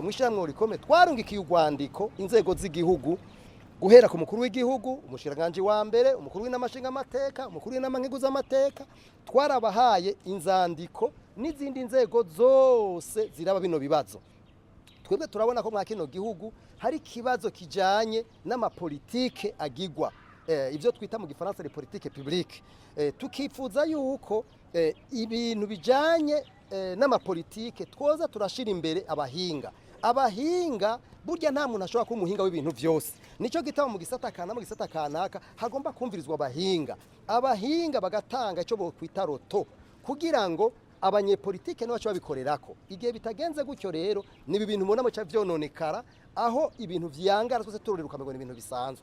mwishiramwe Olucom twarungikiye urwandiko inzego z'igihugu guhera ku mukuru w'igihugu, umushiranganje wa mbere, umukuru w'inamashinga amateka, umukuru w'inamankigu z'amateka, twarabahaye inzandiko n'izindi nzego zose ziraba bino bibazo. Twebwe turabona ko mwa kino gihugu hari kibazo kijanye n'amapolitike agigwa, ivyo twita mu gifaransa les politiques publiques. Tukifuza yuko ibintu bijanye n'amapolitike twoza turashira imbere abahinga burya nta muntu ashobora kuba umuhinga w'ibintu byose. Nico gitabo mu gisata kanaka hagomba kumvirizwa abahinga bagatanga ico bo kwita roto kugira ngo abanyepolitike n'abaco babikorerako. Igihe bitagenze gutyo rero ni ibintu mubona mu cya vyononekara aho ibintu vyangara twese turoreruka ngo ibintu bisanzwe.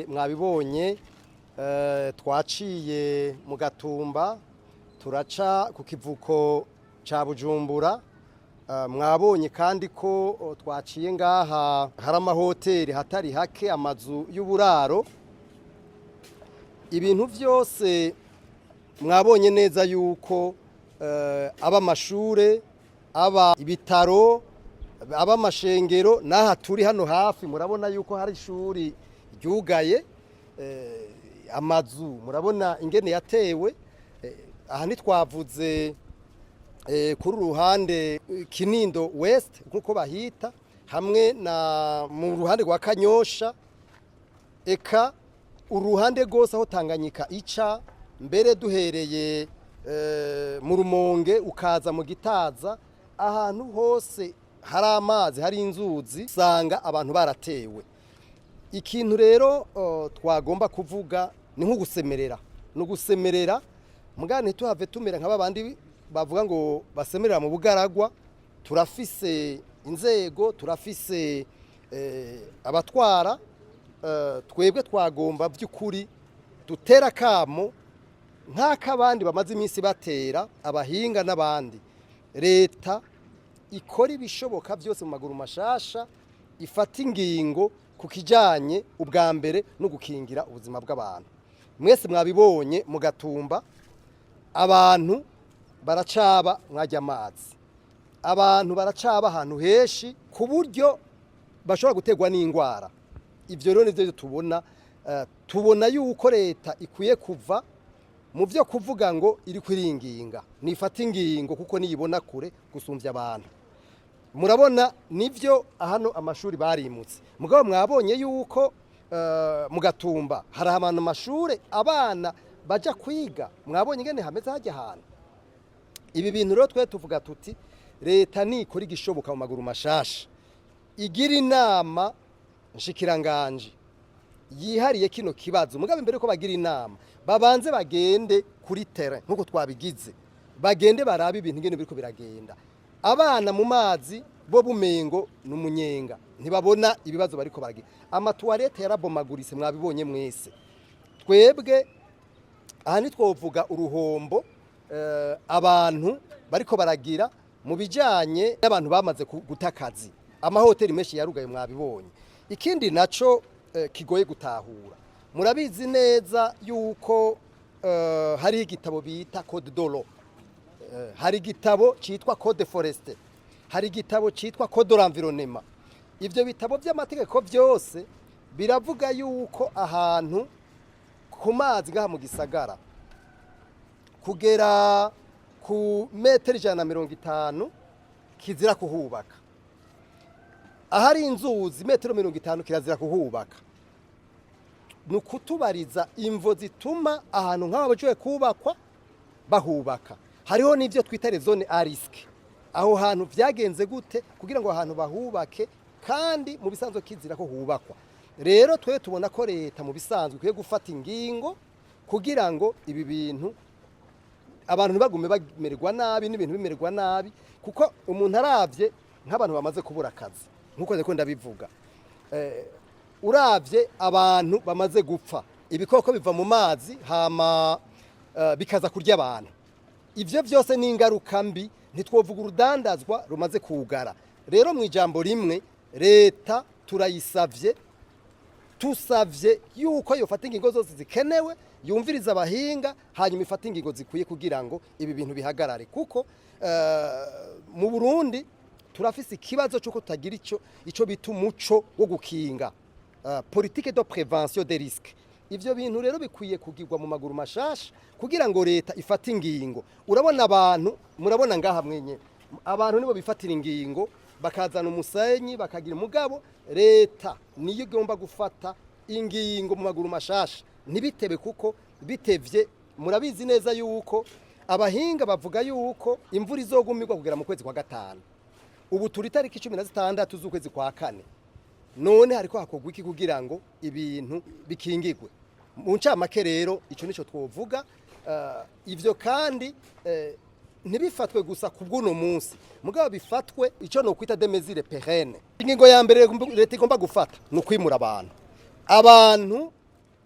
Mwabibonye twaciye mu Gatumba turaca ku kivuko ca Bujumbura, mwabonye kandi ko twaciye ngaha hari amahoteli hatari hake, amazu y'uburaro. Ibintu vyose mwabonye neza yuko aba mashure, aba ibitaro, aba mashengero, naha turi hano hafi murabona yuko hari ishuri vyugaye, amazu murabona ingene yatewe. Aha ntitwavuze kuri ruhande Kinindo West nkuko bahita, hamwe na mu ruhande rwa Kanyosha, eka uruhande rwose aho Tanganyika ica, mbere duhereye mu Rumonge ukaza mu Gitaza, ahantu hose hari amazi hari inzuzi usanga abantu baratewe. Ikintu rero twagomba kuvuga ni nko gusemerera mugane tuhave tumera nk'abandi bavuga ngo basemerera mu bugaragwa. Turafise inzego, turafise abatwara, twebwe twagomba by'ukuri dutera kamo nk'akabandi bamaze iminsi batera abahinga n'abandi. Leta ikora ibishoboka byose mu maguru mashasha, ifata ingingo ku kijanye ubwa mbere no gukingira ubuzima bw'abantu. Mwese mwabibonye mu Gatumba abantu baracaba mwajya amazi, abantu baracaba ahantu heshi ku buryo bashobora gutegwa n'ingwara. Ivyo rero nivyo tubona yuko leta ikwiye kuva mu byo kuvuga ngo iri kwiringinga, nifata ingingo kuko niyibona kure gusumvya abantu. Murabona nivyo hano amashuri barimutse, mugabo mwabonye yuko mu Gatumba hari abantu mashure abana baja kwiga, mwabonye ngene hameze hajya hano. Ibi bintu rero twe tuvuga tuti leta nikora igishoboka mu maguru mashasha, igira inama nshikiranganje yihariye kino kibazo. Mugabo imbere ko bagira inama babanze bagende kuri terrain nkuko twabigize, bagende barabe ibintu ngene biriko biragenda. Abana mu mazi bo bumengo n'umunyenga ntibabona ibibazo bariko baragira. Amatuwarete yarabomagurise mwabibonye mwese. Twebwe aha nitwovuga uruhombo abantu bariko baragira mu bijanye n'abantu bamaze gutakazi. Amahoteli menshi yarugaye mwabibonye. Ikindi naco kigoye gutahura, murabizi neza yuko hari igitabo bita Code de l'eau, hari igitabo citwa Code forestier, hari igitabo citwa Code de l'environnement. Ivyo bitabo by'amategeko byose biravuga yuko ahantu ku mazi ngaha mu gisagara kugera ku metero 150 kizira kuhubaka. Ahari inzuzi metero 50 kirazira kuhubaka. nukutubariza imvo zituma ahantu nk'abaje kubakwa bahubaka. Hariho n'ivyo twita zone à risque. Aho hantu vyagenze gute kugira ngo ahantu bahubake kandi mu bisanzwe kizira ko hubakwa. Rero twe tubona ko leta mu bisanzwe kwiye gufata ingingo kugira ngo ibi bintu abantu ntibagume bamererwa nabi n'ibintu bimererwa nabi kuko umuntu aravye nk'abantu bamaze kubura akazi nkuko ndiko ndabivuga. Uravye abantu bamaze gupfa ibikoko biva mu mazi hama bikaza kurya abantu. Ivyo byose ni ingaruka mbi ntitwovuga urudandazwa rumaze kugara. Rero mu ijambo rimwe leta turayisavye tusavye yuko yofata ingingo zose zikenewe yumviriza abahinga hanyuma ifata ingingo zikwiye kugira ngo ibi bintu bihagarare kuko mu Burundi turafise ikibazo cyo kutagira ico bita umuco wo gukinga politique de prévention des risques. Ivyo bintu rero bikwiye kugirwa mu maguru mashasha kugira ngo leta ifate ingingo. Urabona abantu murabona ngaha mwenye abantu nibo bifatira ingingo bakazana umusenyi bakagira umugabo leta niyo igomba gufata ingingo mu maguru mashasha ntibitebe kuko bitevye murabizi neza yuko abahinga bavuga yuko imvura izogumirwa kugera mu kwezi kwa gatanu. Ubu turi tariki 16 z'ukwezi kwa kane. None hariko hakogwa iki kugira ngo ibintu bikingirwe. Mu ncamake rero ico nico twovuga ivyo kandi ntibifatwe gusa kubw'uno munsi mugabo bifatwe ico no kwita des mesures pérennes. Ingingo ya mbere leta igomba gufata no kwimura abantu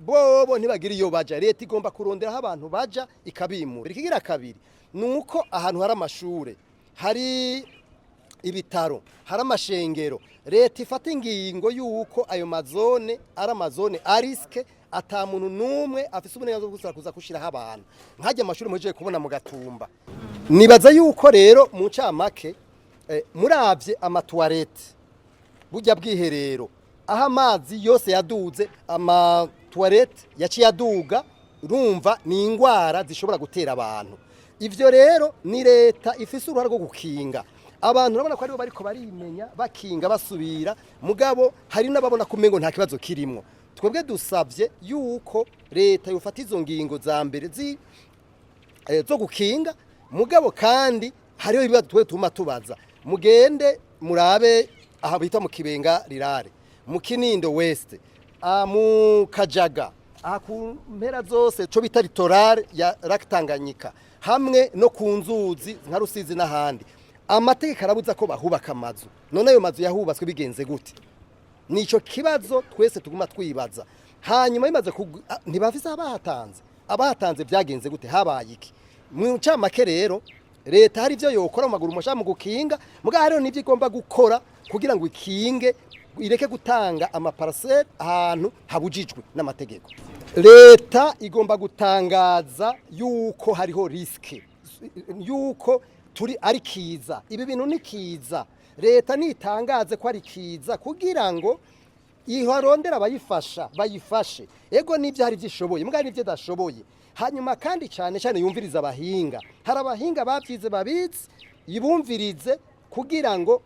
bobo ntibagira iyo baja. Leta igomba kurondera abantu baja ikabimura. Ikigira kabiri nuko ahantu hari amashure hari ibitaro hari amashengero leta ifata ingingo yuko ayo mazone ari amazone à risque ata muntu numwe afise uburenganzira bwo kuza kushiraho abantu nkajya amashuri muje kubona mu Gatumba. Nibaza yuko rero mu ncamake muravye amatoilette burya bwiherero aho amazi yose yaduze amatoilette yaciye aduga urumva ni ingwara zishobora gutera abantu. Ivyo rero ni leta ifise uruhare rwo gukinga abantu. Urabona ko aribo bariko barimenya bakinga basubira mugabo hari n'ababona kumengo nta kibazo kirimo. Twebwe dusavye yuko leta yofata izo ngingo za mbere zo gukinga mugabo kandi hariho ibibazo twe tuma tubaza mugende murabe aha bita mu Kibenga rirare mu Kinindo West mu Kajaga aha ku mpera zose cyo bita litorale ya Tanganyika hamwe no ku nzuzi nka Rusizi n'ahandi. Amategeko arabuza ko bahubaka amazu. None ayo mazu yahubatswe bigenze gute? Nico kibazo twese tuguma twibaza. Hanyuma imaze ntibafise abahatanze byagenze gute habaye iki? Mu ncamake rero leta hari ivyo yokora mu maguru masha mu gukinga muga hariho n'ivyo igomba gukora kugira ngo ikinge ireke gutanga amaparcelle ahantu habujijwe n'amategeko. Leta igomba gutangaza yuko hariho riske yuko turi ari kiza. Ibi bintu ni kiza. Leta nitangaze ko ari kiza kugira ngo iharondera bayifashe. Ego nivyo hari vyishoboye muga nivyo dashoboye. Hanyuma kandi cyane yumviriza abahinga. Hari abahinga bavyize babitse yibumvirize kugira ngo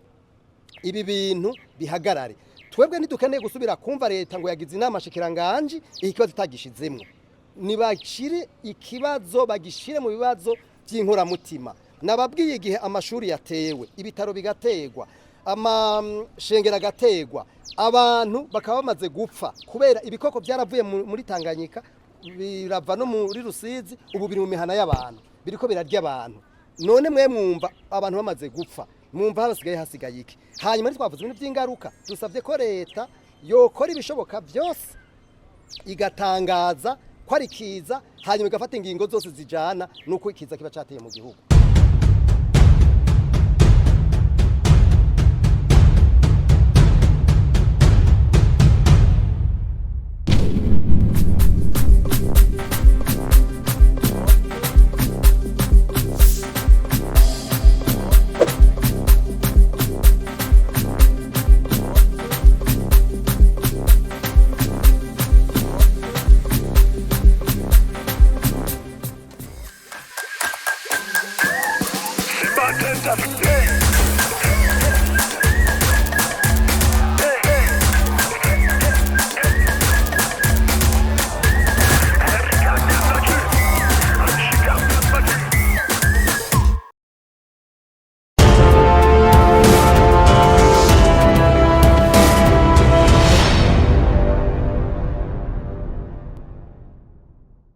ibi bintu bihagarare. Twebwe ntidukeneye gusubira kumva leta ngo yagize inama shikiranganje ikibazo itagishizemwe. Nibashire ikibazo bagishire mu bibazo by'inkoramutima. Nababwiye igihe amashuri yatewe ibitaro bigategwa amashengera agategwa abantu bakaba bamaze gupfa kubera ibikoko byaravuye muri Tanganyika birava no muri Rusizi ubu biri mu mihana y'abantu biriko birarya abantu. None mwe mwumva abantu bamaze gupfa mwumva hasigaye iki? Hanyuma twavuze ibintu by'ingaruka dusavye ko leta yokora ibishoboka byose igatangaza ko ari kiza hanyuma igafata ingingo zose zijana nuko ikiza kiba cateye mu gihugu.